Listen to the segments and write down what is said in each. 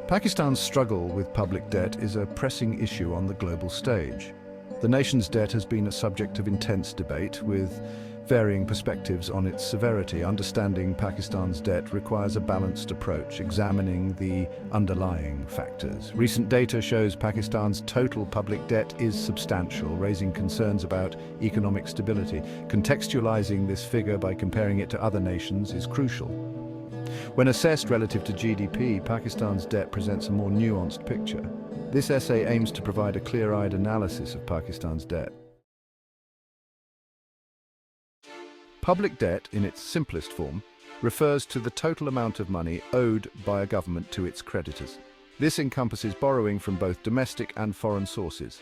Pakistan's struggle with public debt is a pressing issue on the global stage. The nation's debt has been a subject of intense debate, with varying perspectives on its severity. Understanding Pakistan's debt requires a balanced approach, examining the underlying factors. Recent data shows Pakistan's total public debt is substantial, raising concerns about economic stability. Contextualizing this figure by comparing it to other nations is crucial. When assessed relative to GDP, Pakistan's debt presents a more nuanced picture. This essay aims to provide a clear-eyed analysis of Pakistan's debt. Public debt, in its simplest form, refers to the total amount of money owed by a government to its creditors. This encompasses borrowing from both domestic and foreign sources.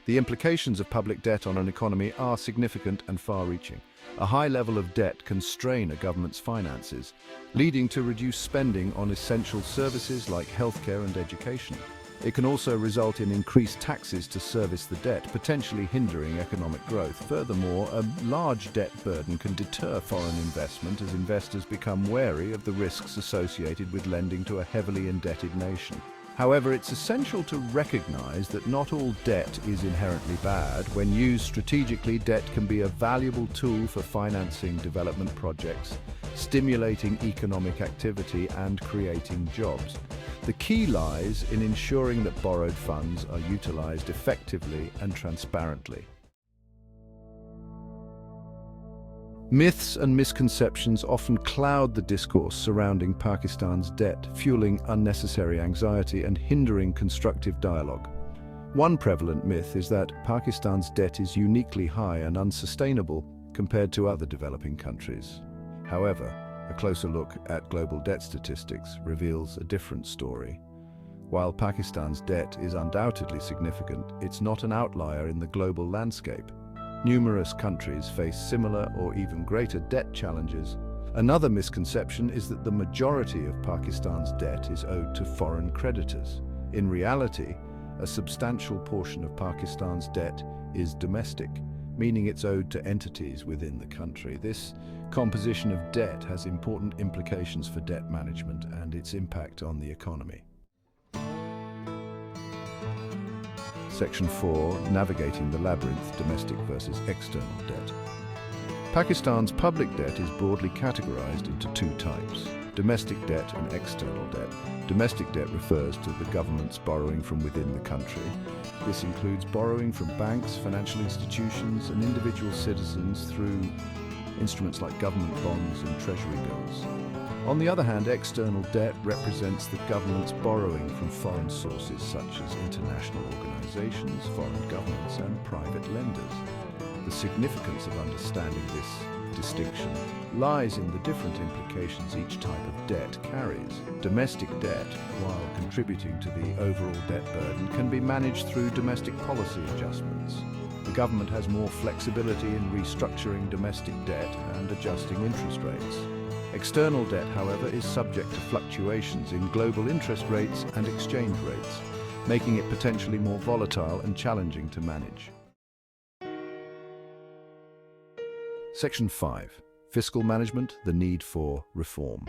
The implications of public debt on an economy are significant and far-reaching. A high level of debt can strain a government's finances, leading to reduced spending on essential services like healthcare and education. It can also result in increased taxes to service the debt, potentially hindering economic growth. Furthermore, a large debt burden can deter foreign investment as investors become wary of the risks associated with lending to a heavily indebted nation. However, it's essential to recognize that not all debt is inherently bad. When used strategically, debt can be a valuable tool for financing development projects, stimulating economic activity, and creating jobs. The key lies in ensuring that borrowed funds are utilized effectively and transparently. Myths and misconceptions often cloud the discourse surrounding Pakistan's debt, fueling unnecessary anxiety and hindering constructive dialogue. One prevalent myth is that Pakistan's debt is uniquely high and unsustainable compared to other developing countries. However, a closer look at global debt statistics reveals a different story. While Pakistan's debt is undoubtedly significant, it's not an outlier in the global landscape. Numerous countries face similar or even greater debt challenges. Another misconception is that the majority of Pakistan's debt is owed to foreign creditors. In reality, a substantial portion of Pakistan's debt is domestic, meaning it's owed to entities within the country. This composition of debt has important implications for debt management and its impact on the economy. Section 4. Navigating the labyrinth, domestic versus external debt. Pakistan's public debt is broadly categorized into two types: domestic debt and external debt. Domestic debt refers to the government's borrowing from within the country. This includes borrowing from banks, financial institutions, and individual citizens through instruments like government bonds and treasury bills. On the other hand, external debt represents the government's borrowing from foreign sources such as international organizations, foreign governments, and private lenders. The significance of understanding this distinction lies in the different implications each type of debt carries. Domestic debt, while contributing to the overall debt burden, can be managed through domestic policy adjustments. The government has more flexibility in restructuring domestic debt and adjusting interest rates. External debt, however, is subject to fluctuations in global interest rates and exchange rates, making it potentially more volatile and challenging to manage. Section 5. Fiscal management, the need for reform.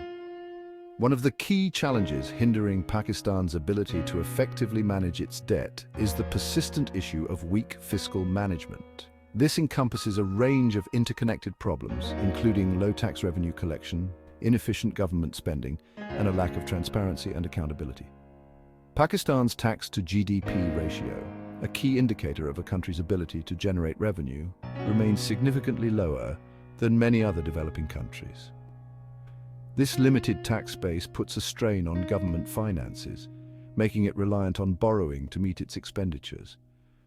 One of the key challenges hindering Pakistan's ability to effectively manage its debt is the persistent issue of weak fiscal management. This encompasses a range of interconnected problems, including low tax revenue collection, inefficient government spending, and a lack of transparency and accountability. Pakistan's tax-to-GDP ratio, a key indicator of a country's ability to generate revenue, remains significantly lower than many other developing countries. This limited tax base puts a strain on government finances, making it reliant on borrowing to meet its expenditures.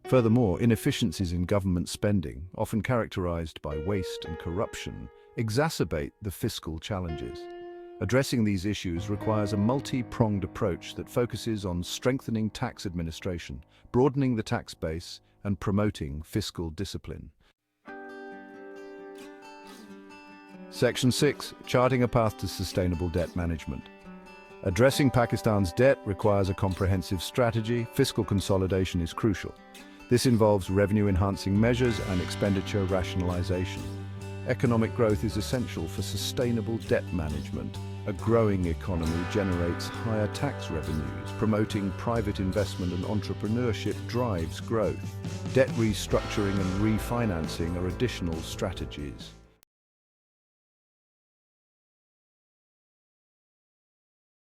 Furthermore, inefficiencies in government spending, often characterized by waste and corruption, exacerbate the fiscal challenges. Addressing these issues requires a multi-pronged approach that focuses on strengthening tax administration, broadening the tax base, and promoting fiscal discipline. Section 6. Charting a path to sustainable debt management. Addressing Pakistan's debt requires a comprehensive strategy. Fiscal consolidation is crucial. This involves revenue-enhancing measures and expenditure rationalization. Economic growth is essential for sustainable debt management. A growing economy generates higher tax revenues, promoting private investment and entrepreneurship drives growth. Debt restructuring and refinancing are additional strategies.